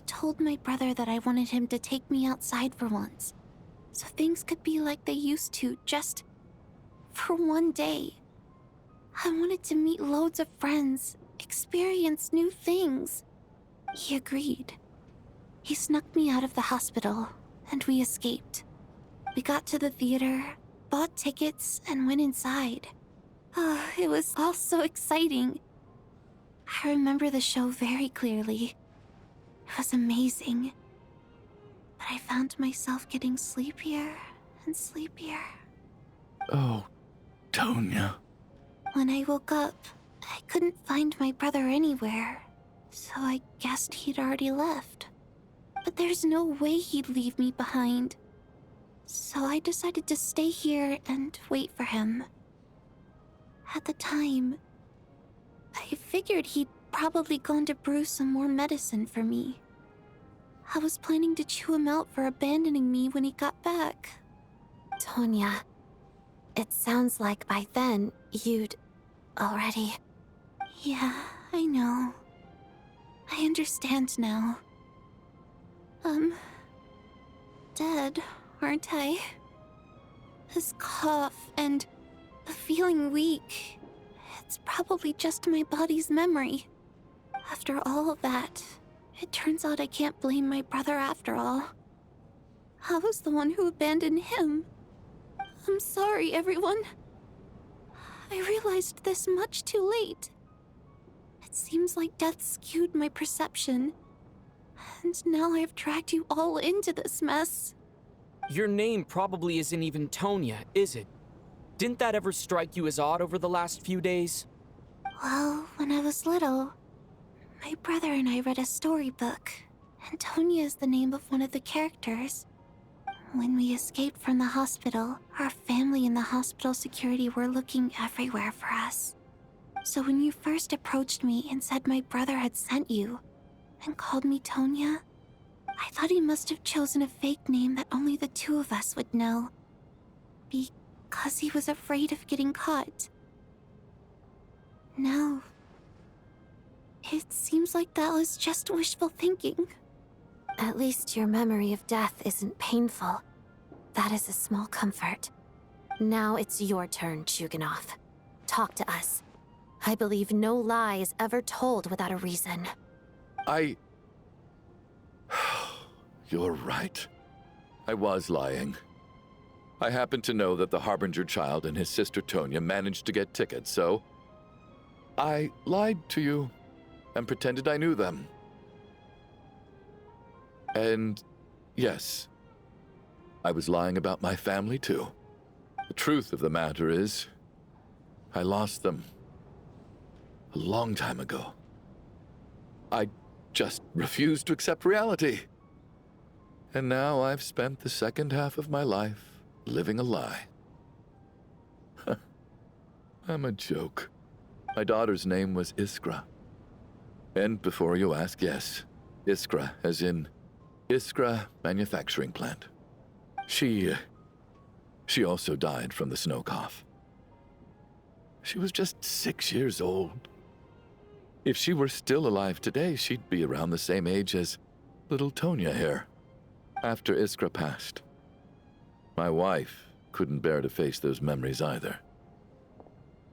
told my brother that I wanted him to take me outside for once, so things could be like they used to, just for one day. I wanted to meet loads of friends, experience new things. He agreed. He snuck me out of the hospital, and we escaped. We got to the theater, bought tickets, and went inside. It was all so exciting. I remember the show very clearly. It was amazing. But I found myself getting sleepier and sleepier. Oh, Tonya. When I woke up, I couldn't find my brother anywhere, so I guessed he'd already left. But there's no way he'd leave me behind. So I decided to stay here and wait for him. At the time, I figured he'd probably gone to brew some more medicine for me. I was planning to chew him out for abandoning me when he got back. Tonya, it sounds like by then you'd already... Yeah, I know. I understand now. Dead, aren't I? This cough and the feeling weak, it's probably just my body's memory. After all of that, it turns out I can't blame my brother after all. I was the one who abandoned him. I'm sorry, everyone. I realized this much too late. It seems like death skewed my perception. And now I've dragged you all into this mess. Your name probably isn't even Tonya, is it? Didn't that ever strike you as odd over the last few days? Well, when I was little, my brother and I read a storybook, and Tonya is the name of one of the characters. When we escaped from the hospital, our family and the hospital security were looking everywhere for us. So when you first approached me and said my brother had sent you, and called me Tonya, I thought he must have chosen a fake name that only the two of us would know. Because he was afraid of getting caught. Now, it seems like that was just wishful thinking. At least your memory of death isn't painful. That is a small comfort. Now it's your turn, Chuganov. Talk to us. I believe no lie is ever told without a reason. You're right. I was lying. I happened to know that the Harbinger child and his sister Tonya managed to get tickets, so I lied to you and pretended I knew them. And yes, I was lying about my family too. The truth of the matter is, I lost them a long time ago. I just refused to accept reality. And now I've spent the second half of my life living a lie. I'm a joke. My daughter's name was Iskra. And before you ask, yes, Iskra, as in Iskra Manufacturing Plant. She also died from the snow cough. She was just 6 years old. If she were still alive today, she'd be around the same age as little Tonya here. After Iskra passed, my wife couldn't bear to face those memories either.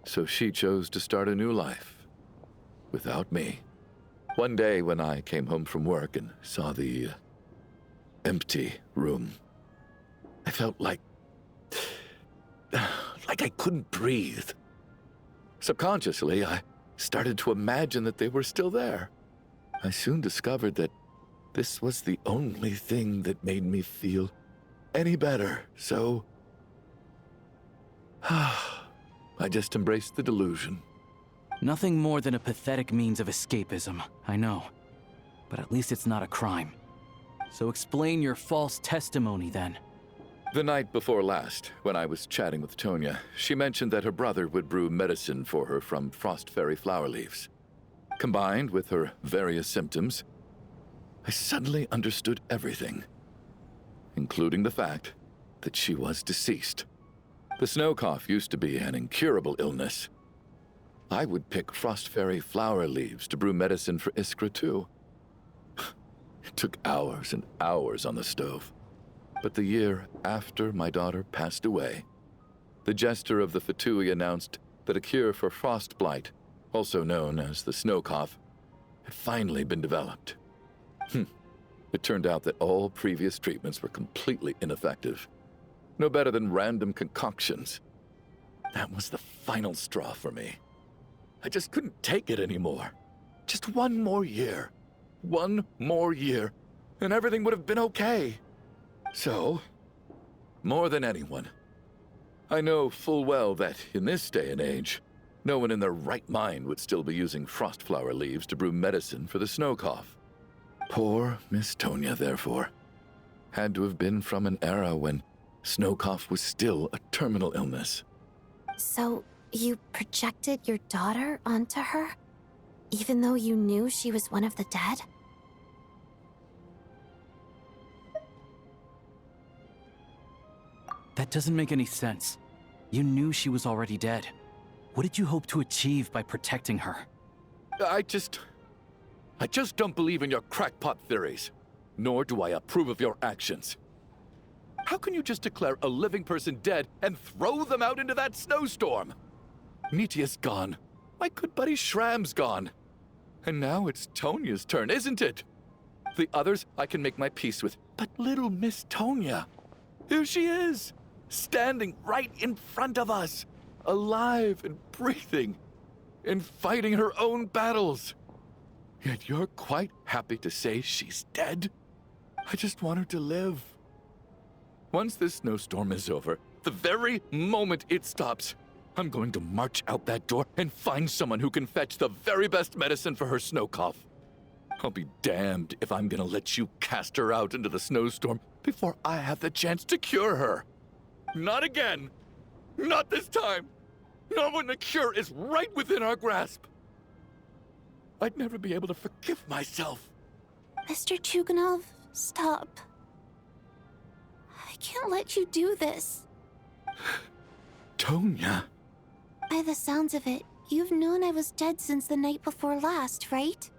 So she chose to start a new life, without me. One day when I came home from work and saw the empty room, I felt like I couldn't breathe. Subconsciously, I started to imagine that they were still there. I soon discovered that this was the only thing that made me feel any better, so I just embraced the delusion. Nothing more than a pathetic means of escapism, I know. But at least it's not a crime. So explain your false testimony then. The night before last, when I was chatting with Tonya, she mentioned that her brother would brew medicine for her from frost fairy flower leaves. Combined with her various symptoms, I suddenly understood everything, including the fact that she was deceased. The snow cough used to be an incurable illness. I would pick frost fairy flower leaves to brew medicine for Iskra too. It took hours and hours on the stove. But the year after my daughter passed away, the jester of the Fatui announced that a cure for frostblight, also known as the snow cough, had finally been developed. It turned out that all previous treatments were completely ineffective. No better than random concoctions. That was the final straw for me. I just couldn't take it anymore. Just one more year. One more year, and everything would have been okay. So, more than anyone, I know full well that in this day and age, no one in their right mind would still be using frostflower leaves to brew medicine for the snow cough. Poor Miss Tonya, therefore, had to have been from an era when snow cough was still a terminal illness. So, you projected your daughter onto her? Even though you knew she was one of the dead? That doesn't make any sense. You knew she was already dead. What did you hope to achieve by protecting her? I just don't believe in your crackpot theories, nor do I approve of your actions. How can you just declare a living person dead and throw them out into that snowstorm? Nitia's gone. My good buddy Shram's gone. And now it's Tonya's turn, isn't it? The others I can make my peace with, but little Miss Tonya, here she is, standing right in front of us, alive and breathing, and fighting her own battles. Yet you're quite happy to say she's dead? I just want her to live. Once this snowstorm is over, the very moment it stops, I'm going to march out that door and find someone who can fetch the very best medicine for her snow cough. I'll be damned if I'm gonna let you cast her out into the snowstorm before I have the chance to cure her. Not again. Not this time. Not when the cure is right within our grasp. I'd never be able to forgive myself. Mr. Chuganov, stop. I can't let you do this. Tonya. By the sounds of it, you've known I was dead since the night before last, right?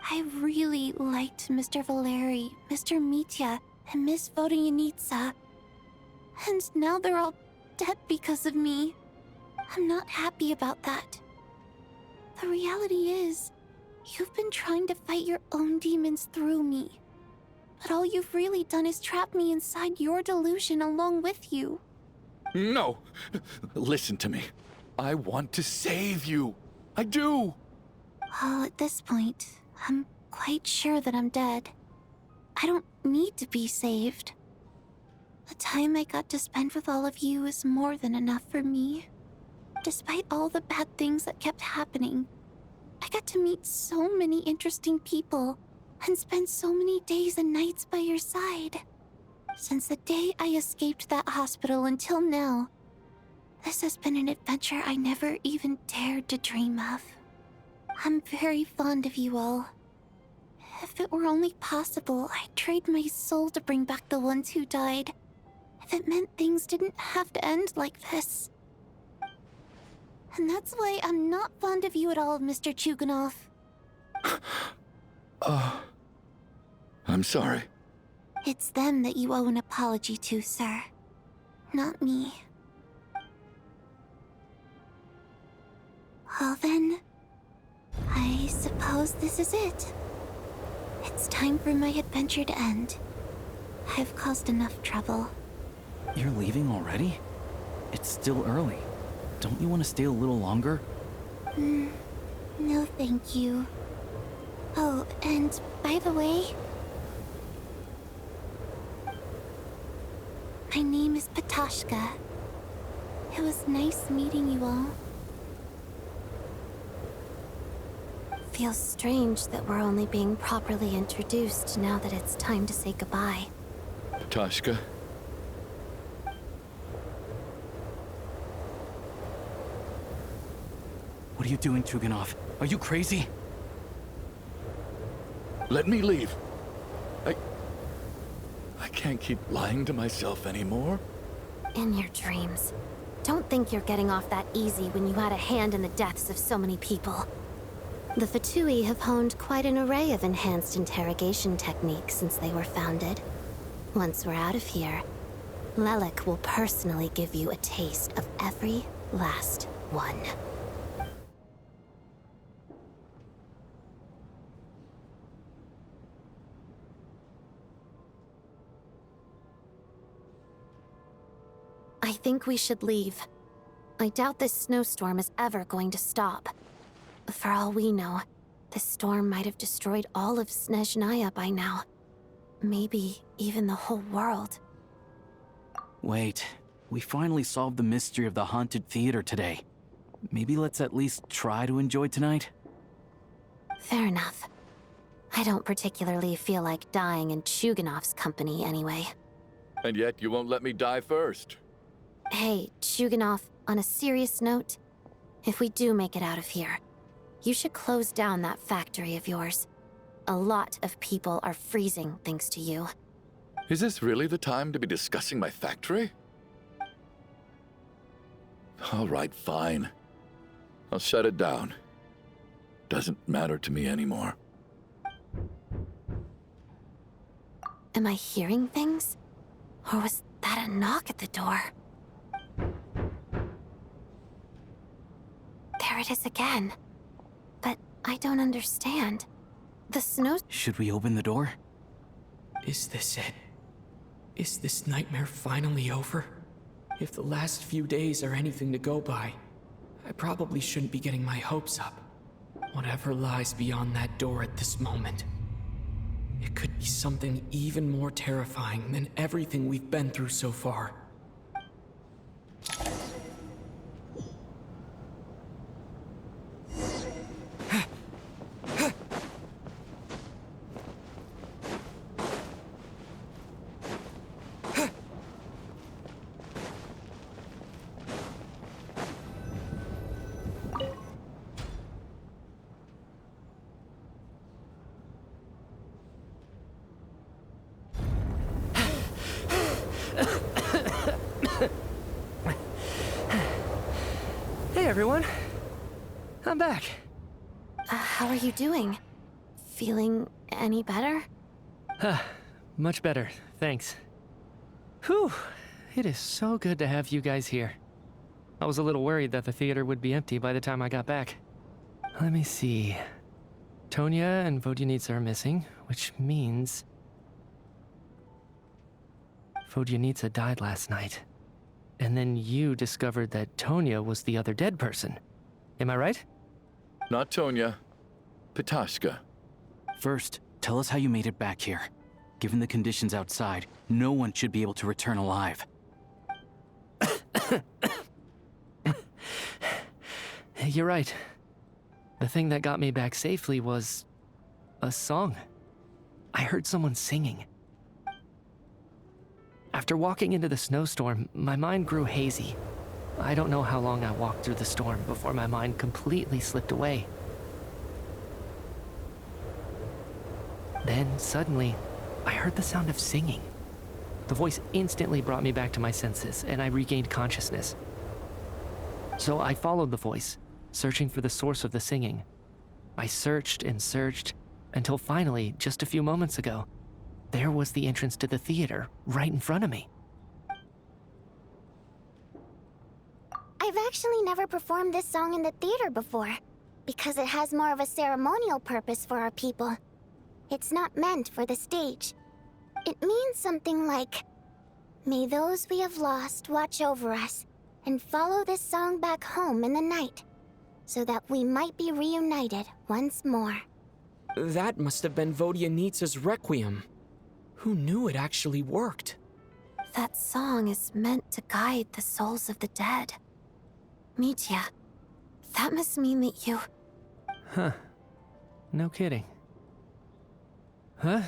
I really liked Mr. Valeri, Mr. Mitya, and Miss Vodyanitsa. And now they're all dead because of me. I'm not happy about that. The reality is, you've been trying to fight your own demons through me. But all you've really done is trap me inside your delusion along with you. No! Listen to me. I want to save you. I do! Well, at this point, I'm quite sure that I'm dead. I don't need to be saved. The time I got to spend with all of you is more than enough for me. Despite all the bad things that kept happening, I got to meet so many interesting people and spend so many days and nights by your side. Since the day I escaped that hospital until now, this has been an adventure I never even dared to dream of. I'm very fond of you all. If it were only possible, I'd trade my soul to bring back the ones who died. If it meant things didn't have to end like this. And that's why I'm not fond of you at all, Mr. Chuganov. I'm sorry. It's them that you owe an apology to, sir. Not me. Well then, I suppose this is it. It's time for my adventure to end. I've caused enough trouble. You're leaving already? It's still early. Don't you want to stay a little longer? No thank you. Oh, and by the way, my name is Patashka. It was nice meeting you all. Feels strange that we're only being properly introduced now that it's time to say goodbye. Patashka. What are you doing, Chuganov? Are you crazy? Let me leave. I can't keep lying to myself anymore. In your dreams. Don't think you're getting off that easy when you had a hand in the deaths of so many people. The Fatui have honed quite an array of enhanced interrogation techniques since they were founded. Once we're out of here, Lelik will personally give you a taste of every last one. I think we should leave. I doubt this snowstorm is ever going to stop. For all we know, this storm might have destroyed all of Snezhnaya by now. Maybe even the whole world. Wait, we finally solved the mystery of the haunted theater today. Maybe let's at least try to enjoy tonight? Fair enough. I don't particularly feel like dying in Chuganov's company anyway. And yet you won't let me die first. Hey, Chuganov, on a serious note, if we do make it out of here, you should close down that factory of yours. A lot of people are freezing thanks to you. Is this really the time to be discussing my factory? All right, fine. I'll shut it down. Doesn't matter to me anymore. Am I hearing things? Or was that a knock at the door? There it is again. But I don't understand. The snow... Should we open the door? Is this it? Is this nightmare finally over? If the last few days are anything to go by, I probably shouldn't be getting my hopes up. Whatever lies beyond that door at this moment, it could be something even more terrifying than everything we've been through so far. Hey everyone, I'm back. How are you doing? Feeling any better? Much better, thanks. Whew, it is so good to have you guys here. I was a little worried that the theater would be empty by the time I got back. Let me see. Tonya and Vodyanitsa are missing, which means... Vodyanitsa died last night. And then you discovered that Tonya was the other dead person. Am I right? Not Tonya. Pitashka. First, tell us how you made it back here. Given the conditions outside, no one should be able to return alive. You're right. The thing that got me back safely was... a song. I heard someone singing. After walking into the snowstorm, my mind grew hazy. I don't know how long I walked through the storm before my mind completely slipped away. Then, suddenly, I heard the sound of singing. The voice instantly brought me back to my senses, and I regained consciousness. So I followed the voice, searching for the source of the singing. I searched and searched, until finally, just a few moments ago, there was the entrance to the theater, right in front of me. I've actually never performed this song in the theater before, because it has more of a ceremonial purpose for our people. It's not meant for the stage. It means something like, "May those we have lost watch over us, and follow this song back home in the night, so that we might be reunited once more." That must have been Vodyanitsa's Requiem. Who knew it actually worked? That song is meant to guide the souls of the dead. Mitya, that must mean that you... Huh. No kidding.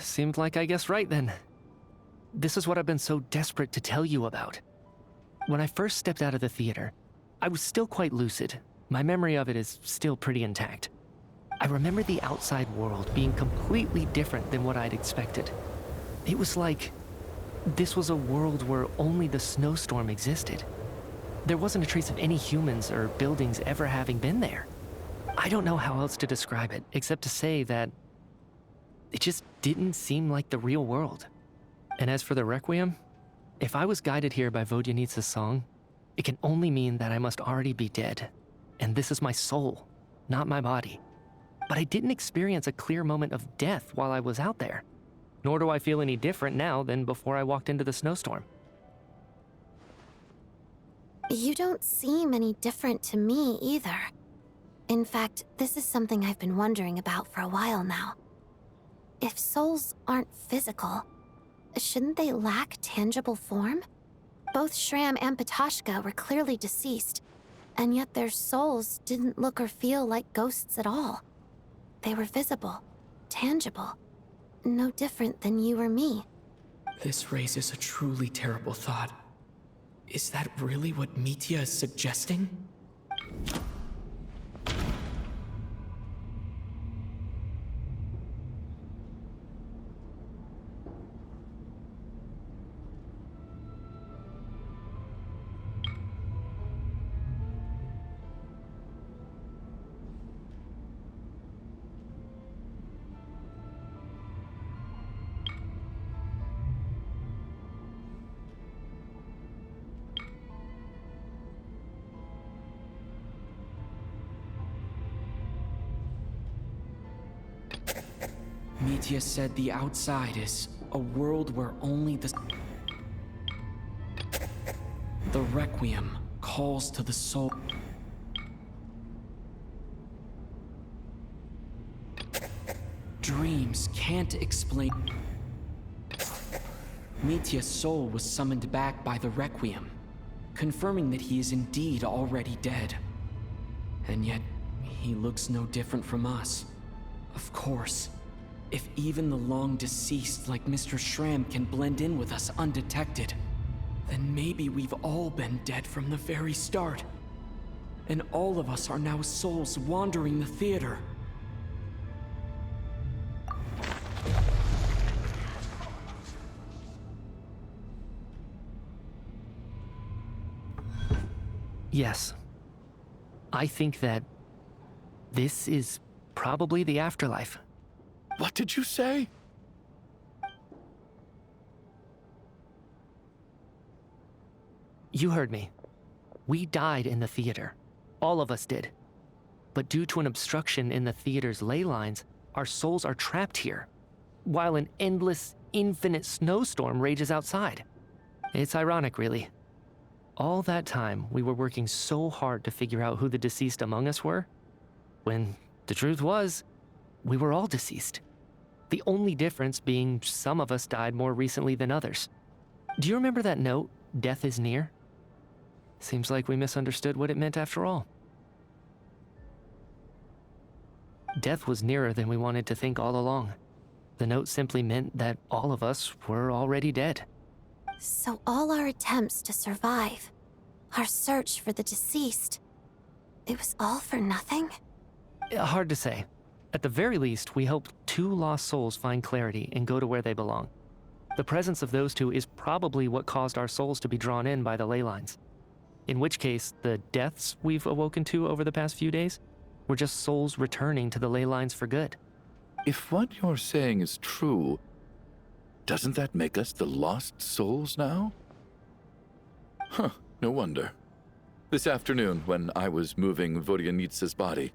Seemed like I guessed right then. This is what I've been so desperate to tell you about. When I first stepped out of the theater, I was still quite lucid. My memory of it is still pretty intact. I remember the outside world being completely different than what I'd expected. It was like this was a world where only the snowstorm existed. There wasn't a trace of any humans or buildings ever having been there. I don't know how else to describe it, except to say that it just didn't seem like the real world. And as for the Requiem, if I was guided here by Vodyanitsa's song, it can only mean that I must already be dead. And this is my soul, not my body. But I didn't experience a clear moment of death while I was out there. Nor do I feel any different now than before I walked into the snowstorm. You don't seem any different to me either. In fact, this is something I've been wondering about for a while now. If souls aren't physical, shouldn't they lack tangible form? Both Shram and Patashka were clearly deceased, and yet their souls didn't look or feel like ghosts at all. They were visible, tangible, no different than you or me. This raises a truly terrible thought. Is that really what Mitya is suggesting? Mitya said the outside is a world where only the Requiem calls to the soul. Dreams can't explain. Mitya's soul was summoned back by the Requiem, confirming that he is indeed already dead. And yet, he looks no different from us. Of course. If even the long deceased like Mr. Shram can blend in with us undetected, then maybe we've all been dead from the very start. And all of us are now souls wandering the theater. Yes. I think that this is probably the afterlife. What did you say? You heard me. We died in the theater. All of us did. But due to an obstruction in the theater's ley lines, our souls are trapped here, while an endless, infinite snowstorm rages outside. It's ironic, really. All that time, we were working so hard to figure out who the deceased among us were, when the truth was, we were all deceased. The only difference being some of us died more recently than others. Do you remember that note, "Death is near"? Seems like we misunderstood what it meant after all. Death was nearer than we wanted to think all along. The note simply meant that all of us were already dead. So all our attempts to survive, our search for the deceased, it was all for nothing? Hard to say. At the very least, we hope 2 lost souls find clarity and go to where they belong. The presence of those 2 is probably what caused our souls to be drawn in by the ley lines. In which case, the deaths we've awoken to over the past few days were just souls returning to the ley lines for good. If what you're saying is true, doesn't that make us the lost souls now? Huh, no wonder. This afternoon, when I was moving Vodyanitsa's body,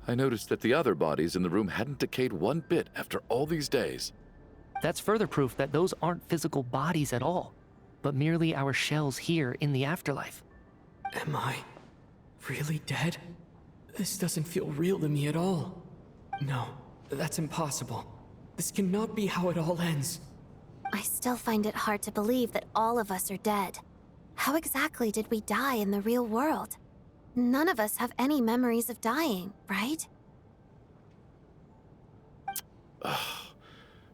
I noticed that the other bodies in the room hadn't decayed one bit after all these days. That's further proof that those aren't physical bodies at all, but merely our shells here in the afterlife. Am I really dead? This doesn't feel real to me at all. No, that's impossible. This cannot be how it all ends. I still find it hard to believe that all of us are dead. How exactly did we die in the real world? None of us have any memories of dying, right?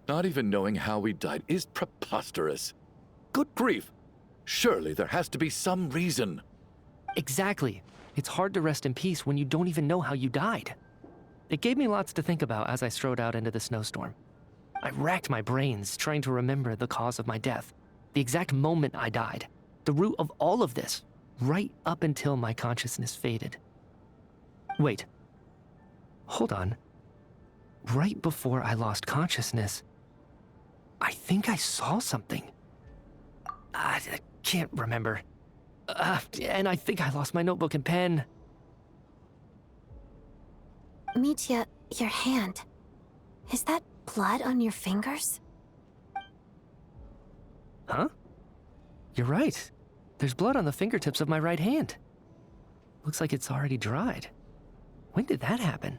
Not even knowing how we died is preposterous. Good grief! Surely there has to be some reason. Exactly. It's hard to rest in peace when you don't even know how you died. It gave me lots to think about as I strode out into the snowstorm. I racked my brains trying to remember the cause of my death, the exact moment I died, the root of all of this, right up until my consciousness faded. Wait, Hold on. Right before I lost consciousness, I think I saw something. I can't remember. And I think I lost my notebook and pen. Mitya, your hand. Is that blood on your fingers? Huh? You're right. There's blood on the fingertips of my right hand. Looks like it's already dried. When did that happen?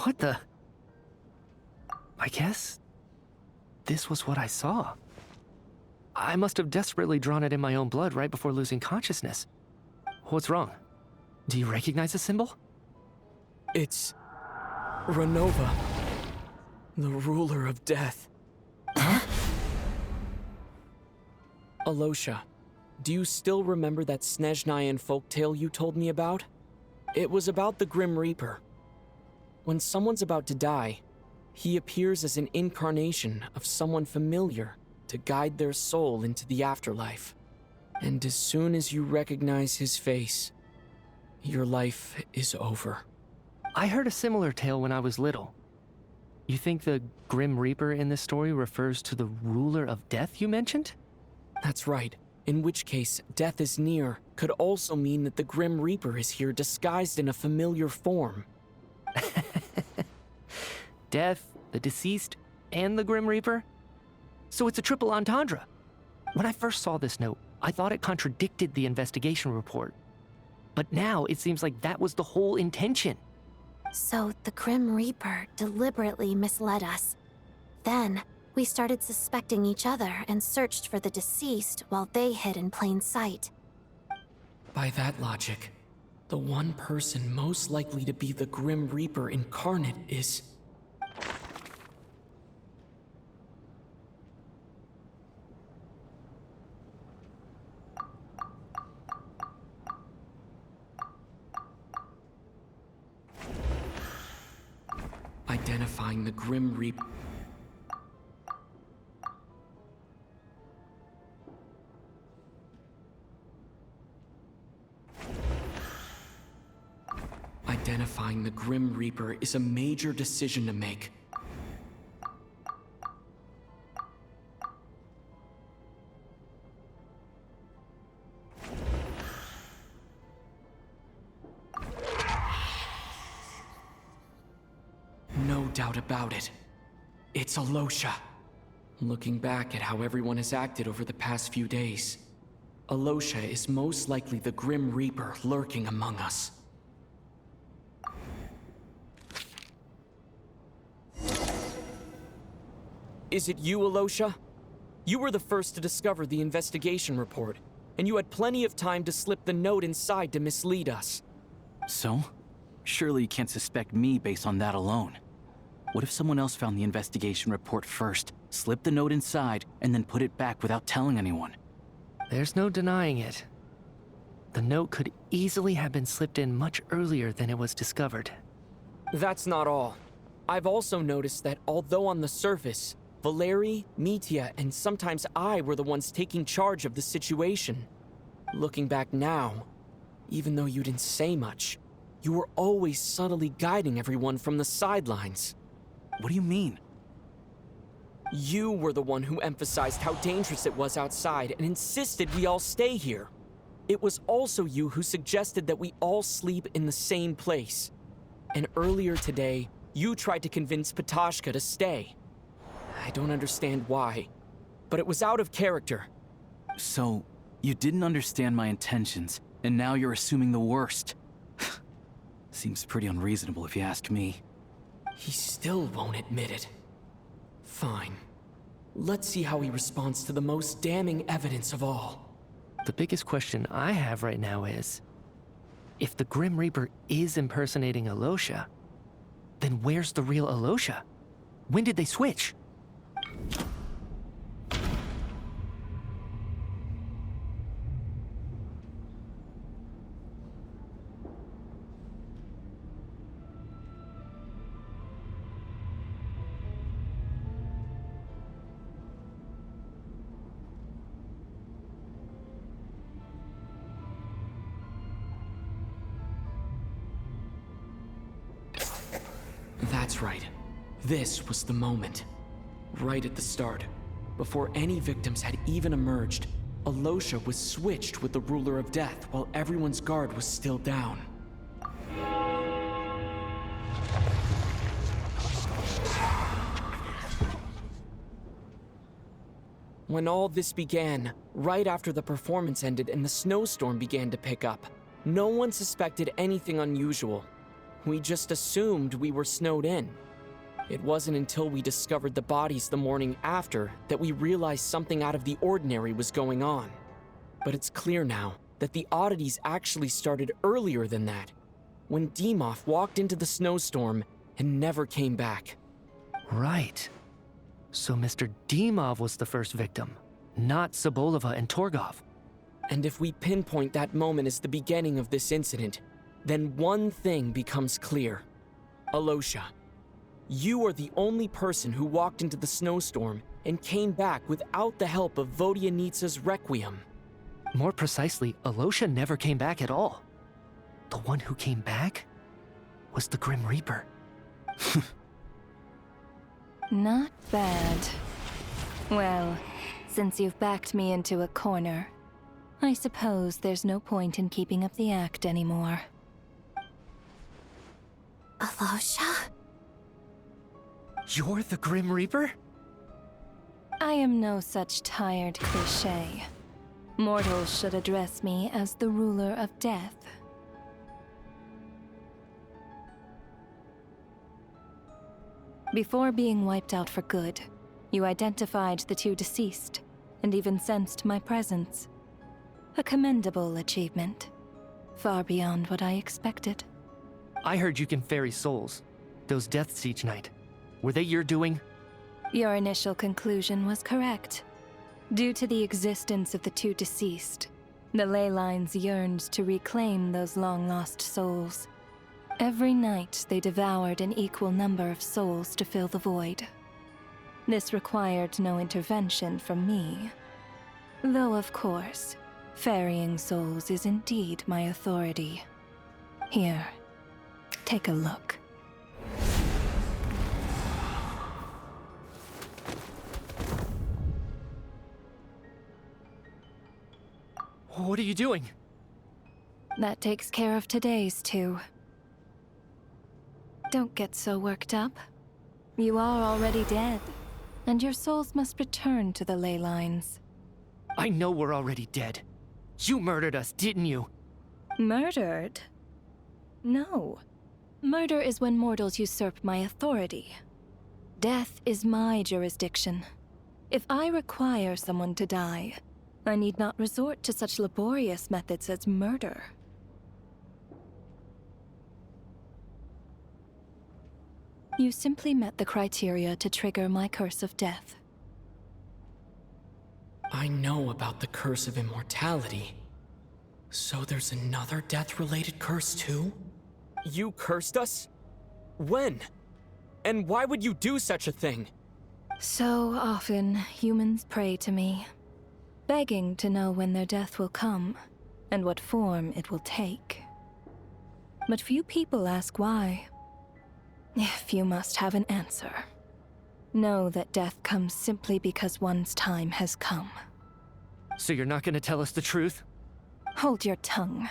What the? I guess this was what I saw. I must have desperately drawn it in my own blood right before losing consciousness. What's wrong? Do you recognize the symbol? It's Renova, the ruler of death. Alosha, do you still remember that Snezhnayan folktale you told me about? It was about the Grim Reaper. When someone's about to die, he appears as an incarnation of someone familiar to guide their soul into the afterlife. And as soon as you recognize his face, your life is over. I heard a similar tale when I was little. You think the Grim Reaper in this story refers to the ruler of death you mentioned? That's right. In which case, death is near could also mean that the Grim Reaper is here disguised in a familiar form. Death, the deceased, and the Grim Reaper? So it's a triple entendre. When I first saw this note, I thought it contradicted the investigation report. But now it seems like that was the whole intention. So the Grim Reaper deliberately misled us. Then, we started suspecting each other and searched for the deceased while they hid in plain sight. By that logic, the one person most likely to be the Grim Reaper incarnate is... Identifying the Grim Reaper... Identifying the Grim Reaper is a major decision to make. No doubt about it. It's Alosha. Looking back at how everyone has acted over the past few days, Alosha is most likely the Grim Reaper lurking among us. Is it you, Alosha? You were the first to discover the investigation report, and you had plenty of time to slip the note inside to mislead us. So? Surely you can't suspect me based on that alone. What if someone else found the investigation report first, slipped the note inside, and then put it back without telling anyone? There's no denying it. The note could easily have been slipped in much earlier than it was discovered. That's not all. I've also noticed that although on the surface, Valeri, Mitya, and sometimes I were the ones taking charge of the situation, looking back now, even though you didn't say much, you were always subtly guiding everyone from the sidelines. What do you mean? You were the one who emphasized how dangerous it was outside and insisted we all stay here. It was also you who suggested that we all sleep in the same place. And earlier today, you tried to convince Patashka to stay. I don't understand why, but it was out of character. So, you didn't understand my intentions, and now you're assuming the worst. Seems pretty unreasonable if you ask me. He still won't admit it. Fine. Let's see how he responds to the most damning evidence of all. The biggest question I have right now is, if the Grim Reaper is impersonating Alosha, then where's the real Alosha? When did they switch? That's right. This was the moment. Right at the start, before any victims had even emerged, Alosha was switched with the Ruler of Death while everyone's guard was still down. When all this began, right after the performance ended and the snowstorm began to pick up, no one suspected anything unusual. We just assumed we were snowed in. It wasn't until we discovered the bodies the morning after that we realized something out of the ordinary was going on. But it's clear now that the oddities actually started earlier than that, when Dimov walked into the snowstorm and never came back. Right. So Mr. Dimov was the first victim, not Sobolova and Torgov. And if we pinpoint that moment as the beginning of this incident, then one thing becomes clear. Alosha, you are the only person who walked into the snowstorm and came back without the help of Vodyanitsa's Requiem. More precisely, Alosha never came back at all. The one who came back was the Grim Reaper. Not bad. Well, since you've backed me into a corner, I suppose there's no point in keeping up the act anymore. Alosha? You're the Grim Reaper? I am no such tired cliché. Mortals should address me as the ruler of death. Before being wiped out for good, you identified the two deceased, and even sensed my presence. A commendable achievement. Far beyond what I expected. I heard you can ferry souls. Those deaths each night. Were they your doing? Your initial conclusion was correct. Due to the existence of the two deceased, the ley lines yearned to reclaim those long-lost souls. Every night, they devoured an equal number of souls to fill the void. This required no intervention from me. Though, of course, ferrying souls is indeed my authority. Here, take a look. What are you doing? That takes care of today's too. Don't get so worked up. You are already dead, and your souls must return to the ley lines. I know we're already dead. You murdered us, didn't you? Murdered? No. Murder is when mortals usurp my authority. Death is my jurisdiction. If I require someone to die, I need not resort to such laborious methods as murder. You simply met the criteria to trigger my curse of death. I know about the curse of immortality. So there's another death-related curse too? You cursed us? When? And why would you do such a thing? So often, humans pray to me, begging to know when their death will come, and what form it will take. But few people ask why. If you must have an answer, know that death comes simply because one's time has come. So you're not gonna tell us the truth? Hold your tongue.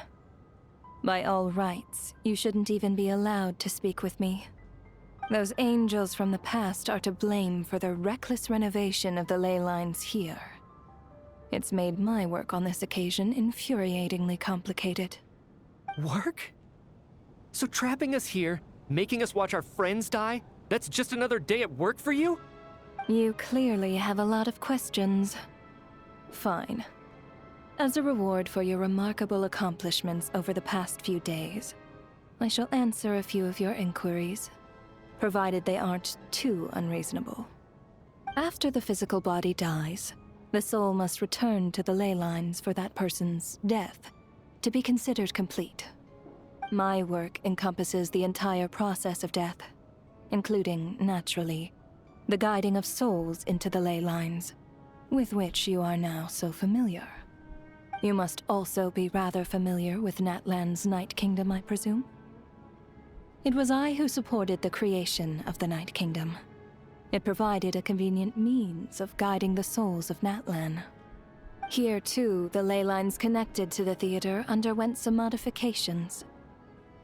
By all rights, you shouldn't even be allowed to speak with me. Those angels from the past are to blame for the reckless renovation of the ley lines here. It's made my work on this occasion infuriatingly complicated. Work? So trapping us here, making us watch our friends die, that's just another day at work for you? You clearly have a lot of questions. Fine. As a reward for your remarkable accomplishments over the past few days, I shall answer a few of your inquiries, provided they aren't too unreasonable. After the physical body dies, the soul must return to the ley lines for that person's death to be considered complete. My work encompasses the entire process of death, including, naturally, the guiding of souls into the ley lines, with which you are now so familiar. You must also be rather familiar with Natlan's Night Kingdom, I presume? It was I who supported the creation of the Night Kingdom. It provided a convenient means of guiding the souls of Natlan. Here, too, the ley lines connected to the theater underwent some modifications.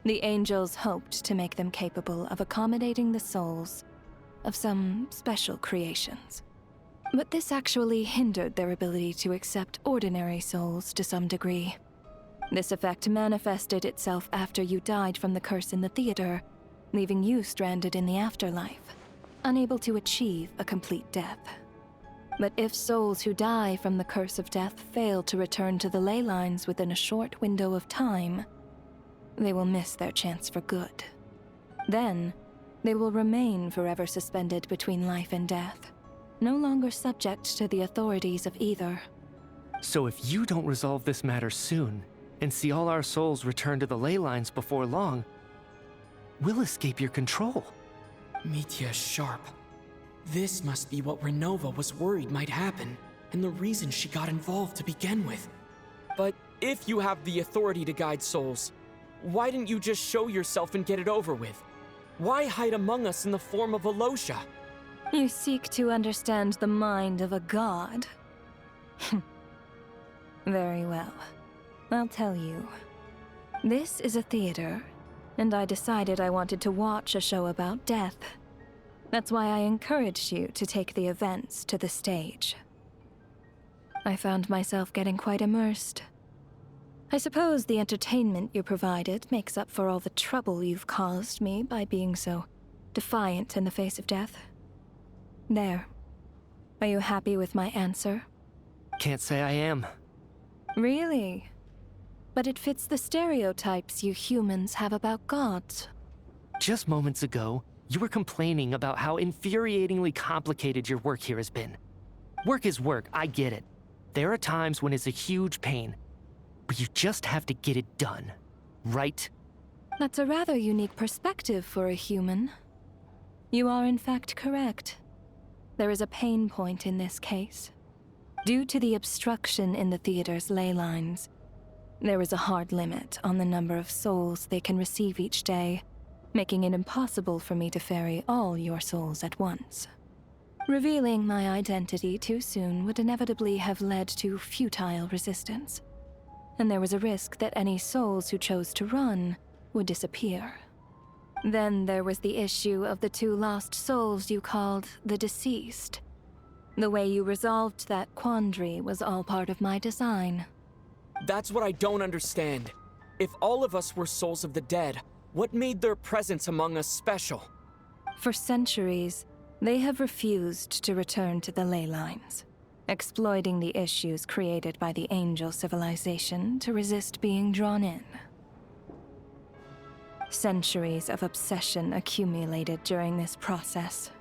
The angels hoped to make them capable of accommodating the souls of some special creations. But this actually hindered their ability to accept ordinary souls to some degree. This effect manifested itself after you died from the curse in the theater, leaving you stranded in the afterlife, unable to achieve a complete death. But if souls who die from the curse of death fail to return to the ley lines within a short window of time, they will miss their chance for good. Then, they will remain forever suspended between life and death, no longer subject to the authorities of either. So if you don't resolve this matter soon, and see all our souls return to the ley lines before long, we'll escape your control. Mitya is sharp. This must be what Renova was worried might happen, and the reason she got involved to begin with. But if you have the authority to guide souls, why didn't you just show yourself and get it over with? Why hide among us in the form of Alosha? You seek to understand the mind of a god. Very well. I'll tell you. This is a theater, and I decided I wanted to watch a show about death. That's why I encouraged you to take the events to the stage. I found myself getting quite immersed. I suppose the entertainment you provided makes up for all the trouble you've caused me by being so defiant in the face of death. There. Are you happy with my answer? Can't say I am. Really? But it fits the stereotypes you humans have about gods. Just moments ago, you were complaining about how infuriatingly complicated your work here has been. Work is work, I get it. There are times when it's a huge pain, but you just have to get it done, right? That's a rather unique perspective for a human. You are in fact correct. There is a pain point in this case. Due to the obstruction in the theater's ley lines, there is a hard limit on the number of souls they can receive each day, making it impossible for me to ferry all your souls at once. Revealing my identity too soon would inevitably have led to futile resistance, and there was a risk that any souls who chose to run would disappear. Then there was the issue of the 2 lost souls you called the deceased. The way you resolved that quandary was all part of my design. That's what I don't understand. If all of us were souls of the dead, what made their presence among us special? For centuries, they have refused to return to the ley lines, exploiting the issues created by the angel civilization to resist being drawn in. Centuries of obsession accumulated during this process.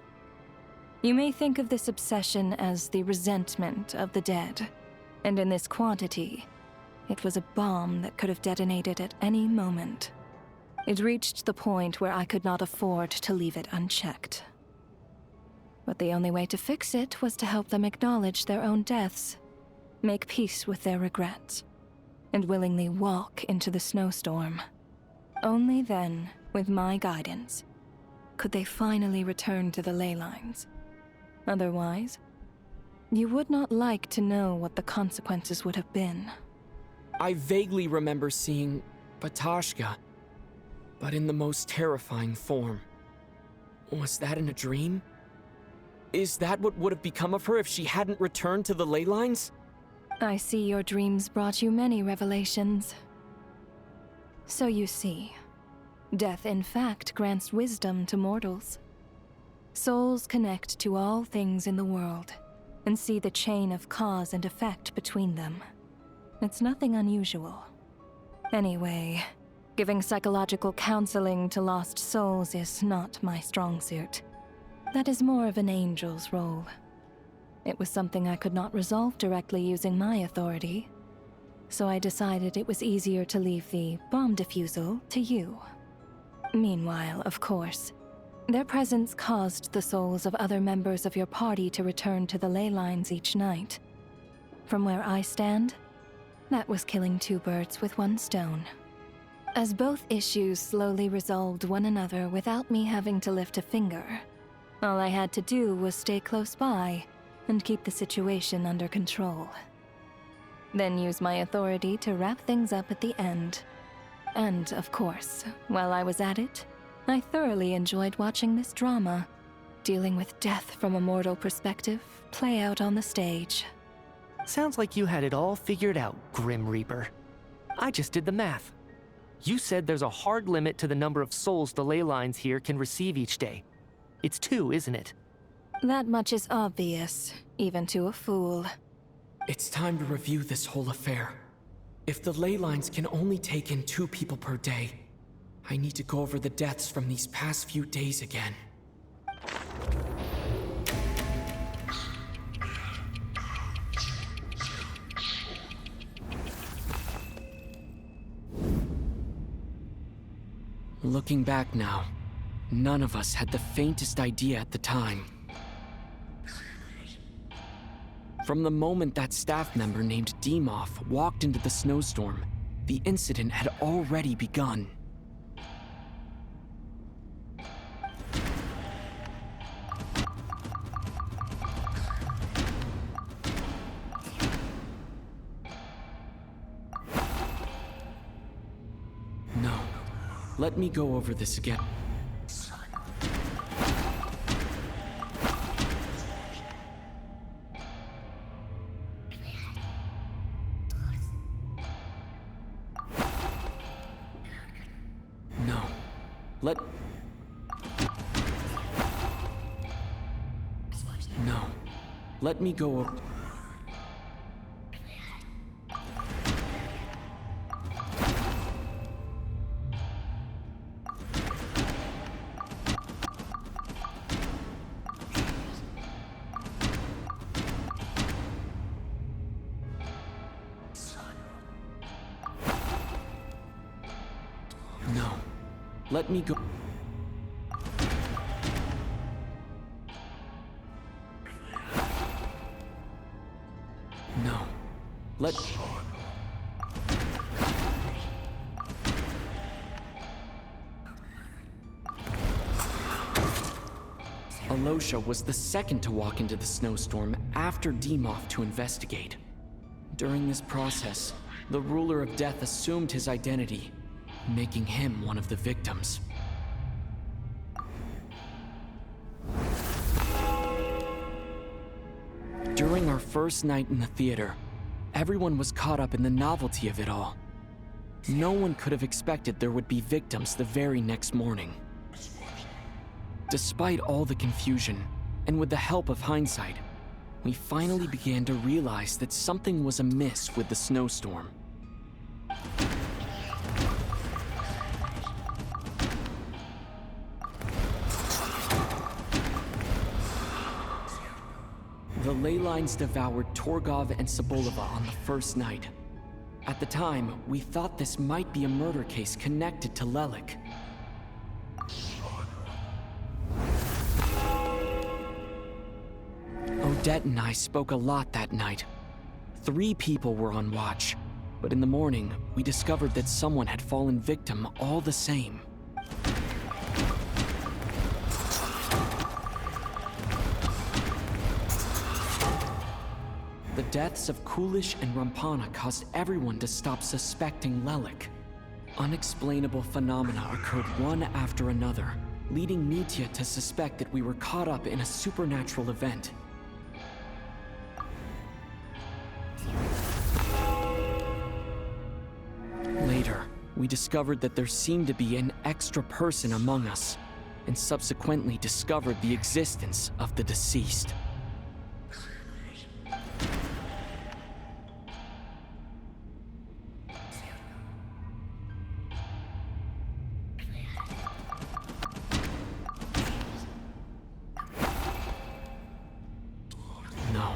You may think of this obsession as the resentment of the dead, and in this quantity, it was a bomb that could have detonated at any moment. It reached the point where I could not afford to leave it unchecked. But the only way to fix it was to help them acknowledge their own deaths, make peace with their regrets, and willingly walk into the snowstorm. Only then, with my guidance, could they finally return to the ley lines. Otherwise, you would not like to know what the consequences would have been. I vaguely remember seeing Batashka, but in the most terrifying form. Was that in a dream? Is that what would have become of her if she hadn't returned to the ley lines? I see your dreams brought you many revelations. So you see, death in fact grants wisdom to mortals. Souls connect to all things in the world and see the chain of cause and effect between them. It's nothing unusual. Anyway, giving psychological counseling to lost souls is not my strong suit. That is more of an angel's role. It was something I could not resolve directly using my authority, so I decided it was easier to leave the bomb defusal to you. Meanwhile, of course, their presence caused the souls of other members of your party to return to the ley lines each night. From where I stand, that was killing 2 birds with 1 stone. As both issues slowly resolved one another without me having to lift a finger, all I had to do was stay close by and keep the situation under control. Then use my authority to wrap things up at the end. And, of course, while I was at it, I thoroughly enjoyed watching this drama, dealing with death from a mortal perspective, play out on the stage. Sounds like you had it all figured out, Grim Reaper. I just did the math. You said there's a hard limit to the number of souls the ley lines here can receive each day. It's 2, isn't it? That much is obvious, even to a fool. It's time to review this whole affair. If the ley lines can only take in 2 people per day, I need to go over the deaths from these past few days again. Looking back now, none of us had the faintest idea at the time. From the moment that staff member named Demoff walked into the snowstorm, the incident had already begun. No. Let me go over this again. No. No. Let me go over... No. Let me go... No. Let... Alosha was the second to walk into the snowstorm after Demoff to investigate. During this process, the ruler of death assumed his identity, making him one of the victims. During our first night in the theater, everyone was caught up in the novelty of it all. No one could have expected there would be victims the very next morning. Despite all the confusion, and with the help of hindsight, we finally began to realize that something was amiss with the snowstorm. The ley lines devoured Torgov and Sobolova on the first night. At the time, we thought this might be a murder case connected to Lelik. Odette and I spoke a lot that night. 3 people were on watch, but in the morning, we discovered that someone had fallen victim all the same. The deaths of Kulish and Rampana caused everyone to stop suspecting Lelik. Unexplainable phenomena occurred one after another, leading Nitya to suspect that we were caught up in a supernatural event. Later, we discovered that there seemed to be an extra person among us, and subsequently discovered the existence of the deceased. No.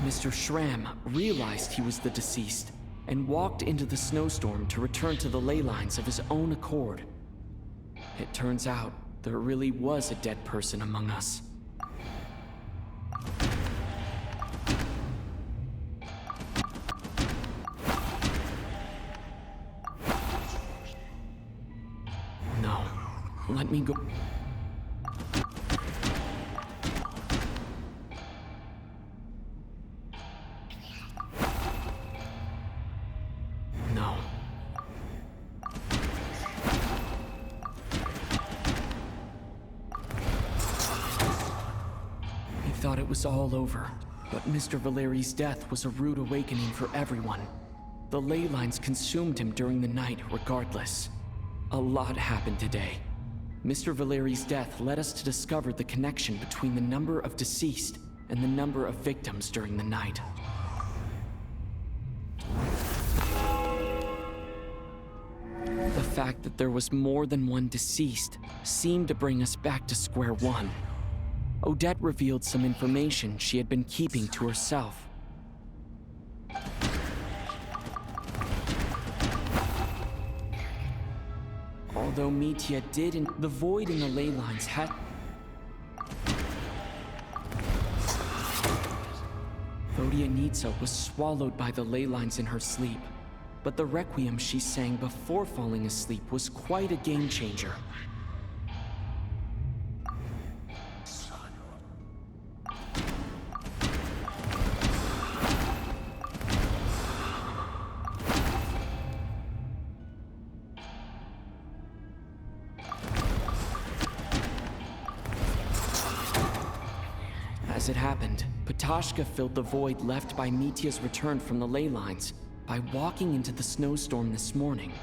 Mr. Schramm realized he was the deceased and walked into the snowstorm to return to the ley lines of his own accord. It turns out there really was a dead person among us. let me go. No. He thought it was all over, but Mr. Valeri's death was a rude awakening for everyone. The ley lines consumed him during the night regardless. A lot happened today. Mr. Valeri's death led us to discover the connection between the number of deceased and the number of victims during the night. The fact that there was more than one deceased seemed to bring us back to square one. Odette revealed some information she had been keeping to herself. Although Mitya the void in the ley lines had... Vodyanitsa was swallowed by the ley lines in her sleep, but the requiem she sang before falling asleep was quite a game changer. As it happened, Ptashka filled the void left by Mitya's return from the ley lines by walking into the snowstorm this morning.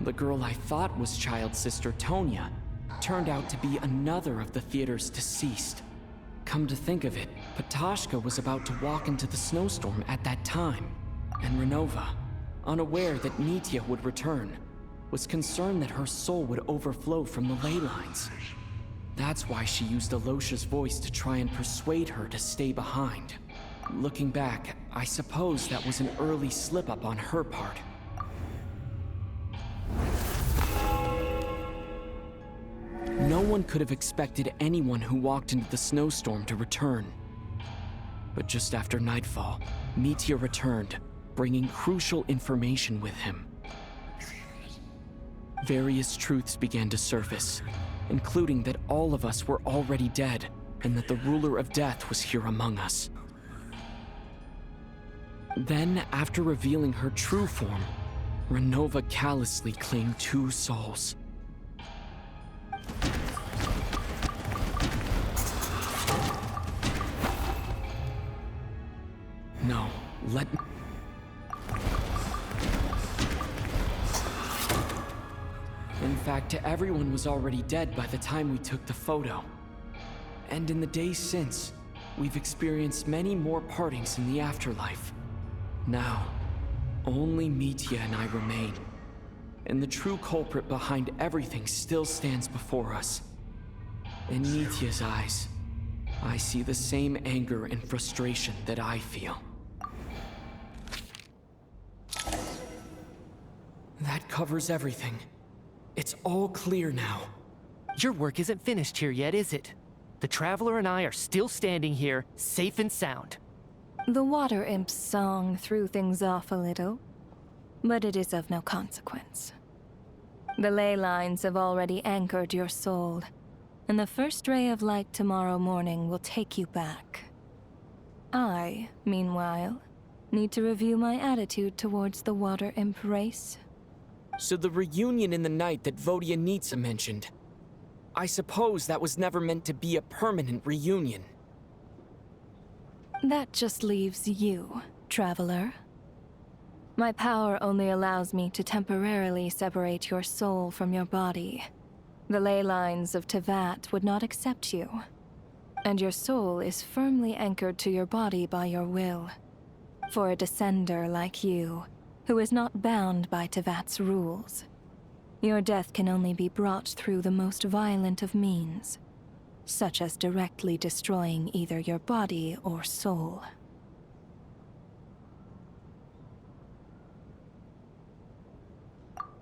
The girl I thought was child sister Tonya turned out to be another of the theater's deceased. Come to think of it, Ptashka was about to walk into the snowstorm at that time, and Renova, unaware that Mitya would return, was concerned that her soul would overflow from the ley lines. That's why she used Alosha's voice to try and persuade her to stay behind. Looking back, I suppose that was an early slip-up on her part. No one could have expected anyone who walked into the snowstorm to return. But just after nightfall, Mitya returned, bringing crucial information with him. Various truths began to surface, including that all of us were already dead, and that the ruler of death was here among us. Then, after revealing her true form, Renova callously claimed 2 souls. No, let me... In fact, everyone was already dead by the time we took the photo. And in the days since, we've experienced many more partings in the afterlife. Now, only Mitya and I remain. And the true culprit behind everything still stands before us. In Mitya's eyes, I see the same anger and frustration that I feel. That covers everything. It's all clear now. Your work isn't finished here yet, is it? The Traveler and I are still standing here, safe and sound. The Water Imp's song threw things off a little, but it is of no consequence. The ley lines have already anchored your soul, and the first ray of light tomorrow morning will take you back. I, meanwhile, need to review my attitude towards the Water Imp race. So the reunion in the night that Vodyanitsa mentioned, I suppose that was never meant to be a permanent reunion. That just leaves you, Traveler. My power only allows me to temporarily separate your soul from your body. The ley lines of Tevat would not accept you, and your soul is firmly anchored to your body by your will. For a descender like you, who is not bound by Tevat's rules, your death can only be brought through the most violent of means, such as directly destroying either your body or soul.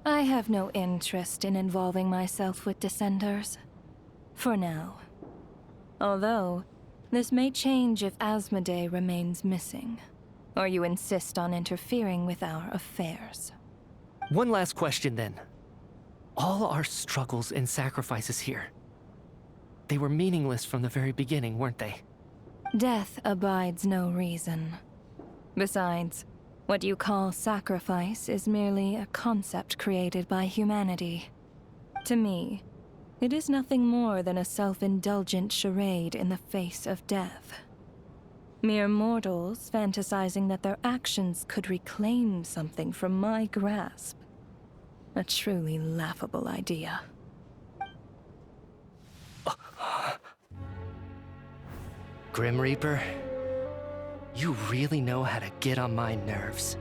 I have no interest in involving myself with Descenders. For now. Although, this may change if Asmodee remains missing, or you insist on interfering with our affairs. One last question then. All our struggles and sacrifices here, they were meaningless from the very beginning, weren't they? Death abides no reason. Besides, what you call sacrifice is merely a concept created by humanity. To me, it is nothing more than a self-indulgent charade in the face of death. Mere mortals fantasizing that their actions could reclaim something from my grasp. A truly laughable idea. Grim Reaper, you really know how to get on my nerves.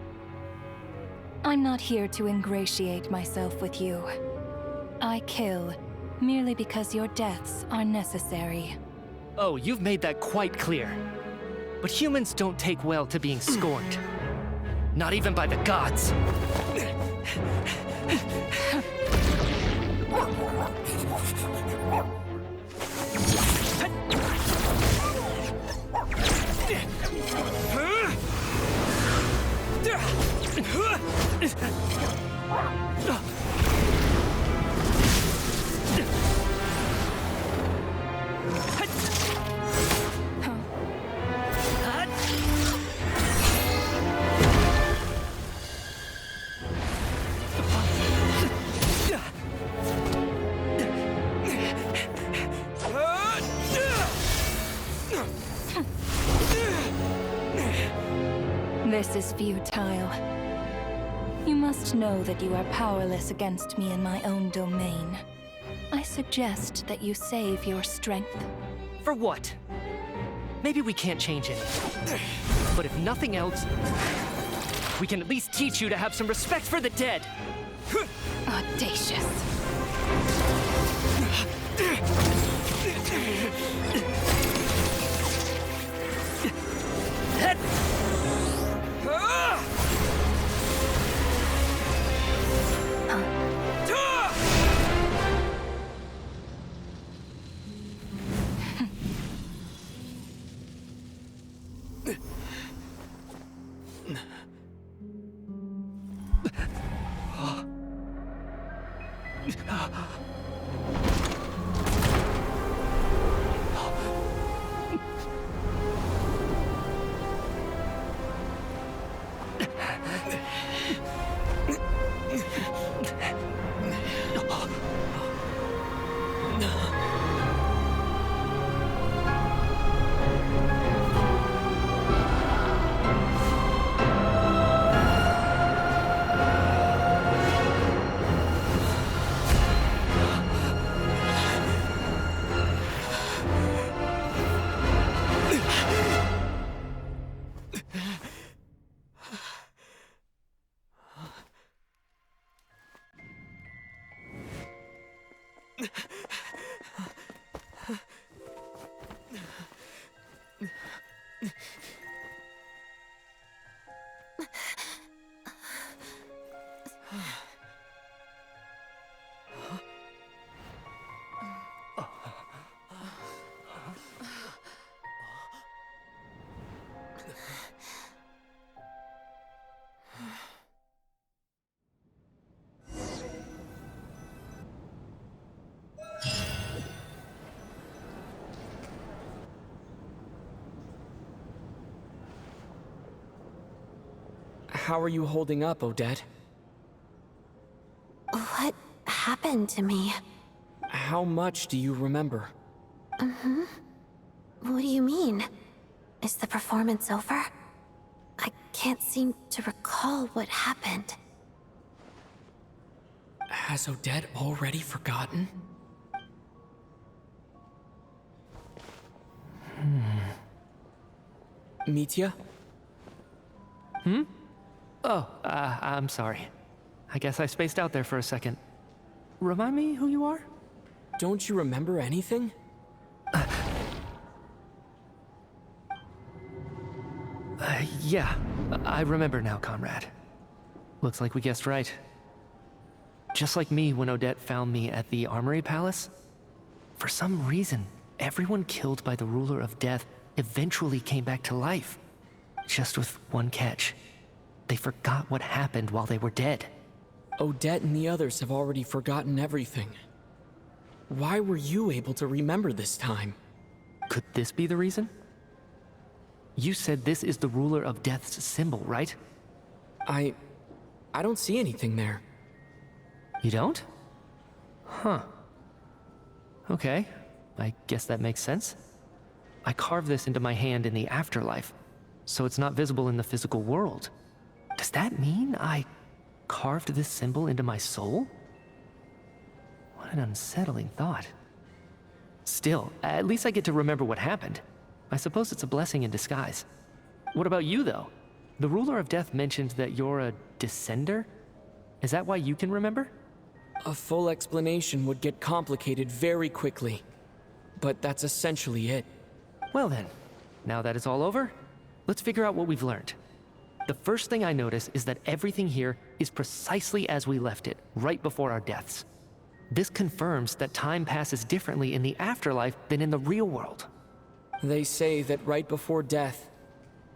I'm not here to ingratiate myself with you. I kill merely because your deaths are necessary. Oh, you've made that quite clear. But humans don't take well to being scorned. Not even by the gods. This is futile. You must know that you are powerless against me in my own domain. I suggest that you save your strength. For what? Maybe we can't change anything. But if nothing else, we can at least teach you to have some respect for the dead. Audacious. How are you holding up, Odette? What happened to me? How much do you remember? What do you mean? Is the performance over? I can't seem to recall what happened. Has Odette already forgotten? Mitya? Oh, I'm sorry. I guess I spaced out there for a second. Remind me who you are? Don't you remember anything? Yeah, I remember now, comrade. Looks like we guessed right. Just like me when Odette found me at the Armory Palace. For some reason, everyone killed by the Ruler of Death eventually came back to life. Just with one catch. They forgot what happened while they were dead. Odette and the others have already forgotten everything. Why were you able to remember this time? Could this be the reason? You said this is the ruler of death's symbol, right? I don't see anything there. You don't? Huh. Okay, I guess that makes sense. I carved this into my hand in the afterlife, so it's not visible in the physical world. Does that mean I carved this symbol into my soul? What an unsettling thought. Still, at least I get to remember what happened. I suppose it's a blessing in disguise. What about you, though? The ruler of death mentioned that you're a descender? Is that why you can remember? A full explanation would get complicated very quickly. But that's essentially it. Well then, now that it's all over, let's figure out what we've learned. The first thing I notice is that everything here is precisely as we left it, right before our deaths. This confirms that time passes differently in the afterlife than in the real world. They say that right before death,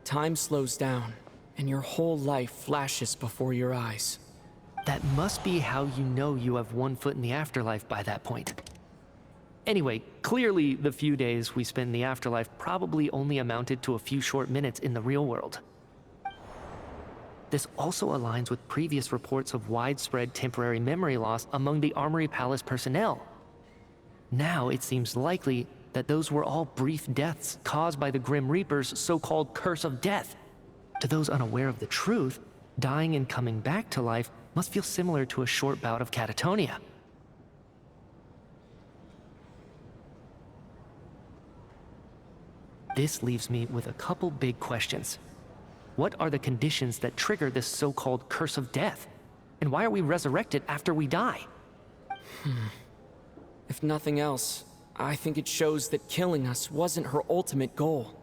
time slows down, and your whole life flashes before your eyes. That must be how you know you have one foot in the afterlife by that point. Anyway, clearly the few days we spend in the afterlife probably only amounted to a few short minutes in the real world. This also aligns with previous reports of widespread temporary memory loss among the Armory Palace personnel. Now it seems likely that those were all brief deaths caused by the Grim Reaper's so-called curse of death. To those unaware of the truth, dying and coming back to life must feel similar to a short bout of catatonia. This leaves me with a couple big questions. What are the conditions that trigger this so-called curse of death? And why are we resurrected after we die? If nothing else, I think it shows that killing us wasn't her ultimate goal.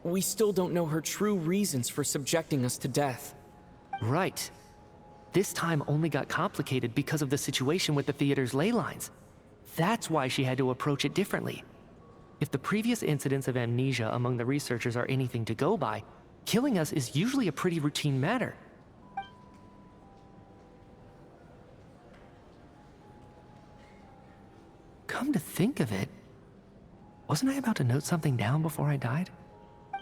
We still don't know her true reasons for subjecting us to death. Right. This time only got complicated because of the situation with the theater's ley lines. That's why she had to approach it differently. If the previous incidents of amnesia among the researchers are anything to go by, killing us is usually a pretty routine matter. Come to think of it, wasn't I about to note something down before I died?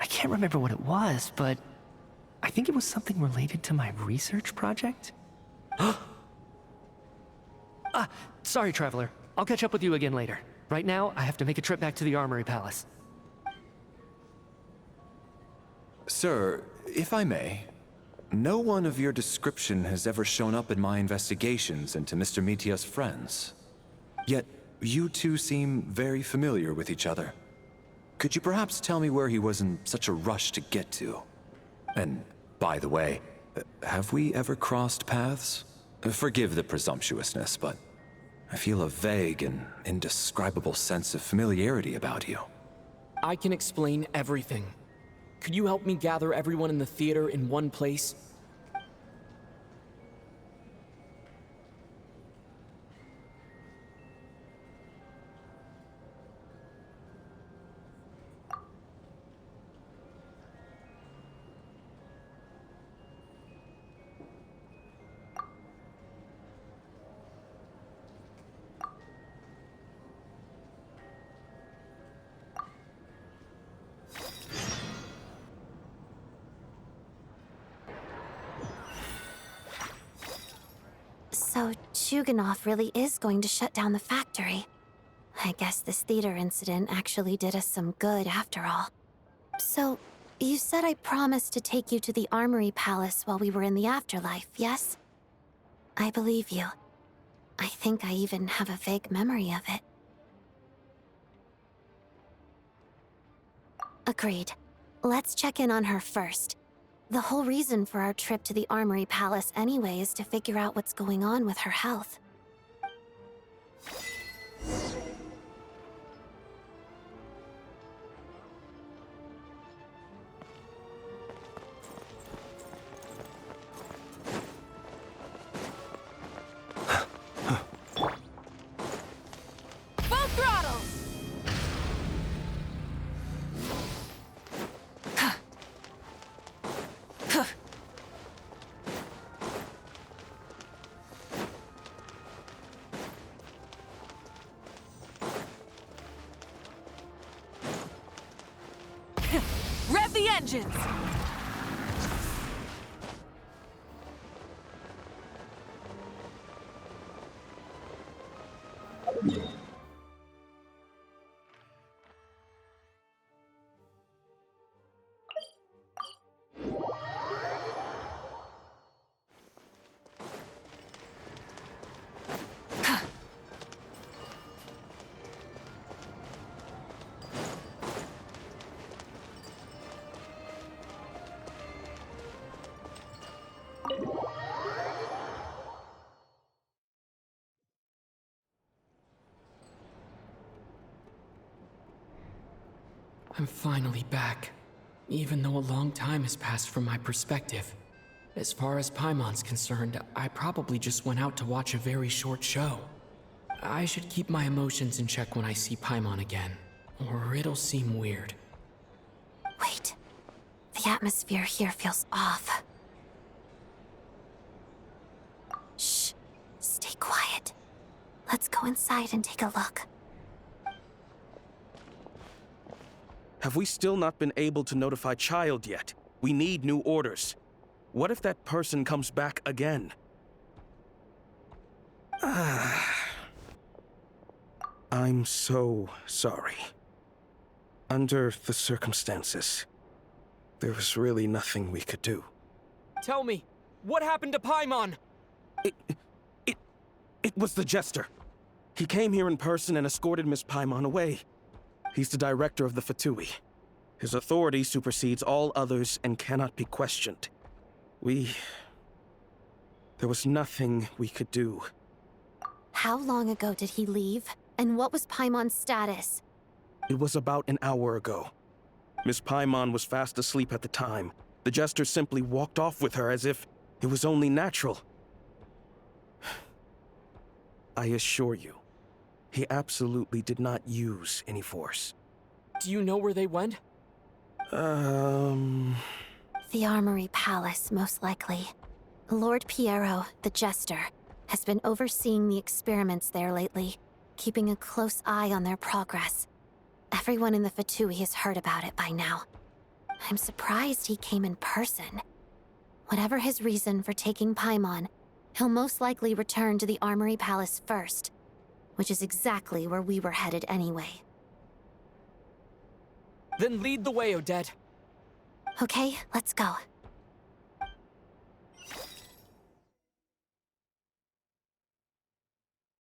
I can't remember what it was, but I think it was something related to my research project. Sorry, Traveler. I'll catch up with you again later. Right now, I have to make a trip back to the Armory Palace. Sir, if I may, no one of your description has ever shown up in my investigations into Mr. Mitia's friends. Yet, you two seem very familiar with each other. Could you perhaps tell me where he was in such a rush to get to? And, by the way, have we ever crossed paths? Forgive the presumptuousness, but I feel a vague and indescribable sense of familiarity about you. I can explain everything. Could you help me gather everyone in the theater in one place? So, Chuganov really is going to shut down the factory. I guess this theater incident actually did us some good after all. So, you said I promised to take you to the Armory Palace while we were in the afterlife, yes? I believe you. I think I even have a vague memory of it. Agreed. Let's check in on her first. The whole reason for our trip to the Armory Palace anyway is to figure out what's going on with her health. Full throttle! tangents! I'm finally back, even though a long time has passed from my perspective. As far as Paimon's concerned, I probably just went out to watch a very short show. I should keep my emotions in check when I see Paimon again, or it'll seem weird. Wait. The atmosphere here feels off. Shh. Stay quiet. Let's go inside and take a look. Have we still not been able to notify Child yet? We need new orders. What if that person comes back again? I'm so sorry. Under the circumstances, there was really nothing we could do. Tell me, what happened to Paimon? It was the Jester. He came here in person and escorted Miss Paimon away. He's the director of the Fatui. His authority supersedes all others and cannot be questioned. There was nothing we could do. How long ago did he leave? And what was Paimon's status? It was about an hour ago. Miss Paimon was fast asleep at the time. The Jester simply walked off with her as if it was only natural. I assure you, he absolutely did not use any force. Do you know where they went? The Armory Palace, most likely. Lord Piero, the Jester, has been overseeing the experiments there lately, keeping a close eye on their progress. Everyone in the Fatui has heard about it by now. I'm surprised he came in person. Whatever his reason for taking Paimon, he'll most likely return to the Armory Palace first, which is exactly where we were headed anyway. Then lead the way, Odette. Okay, let's go.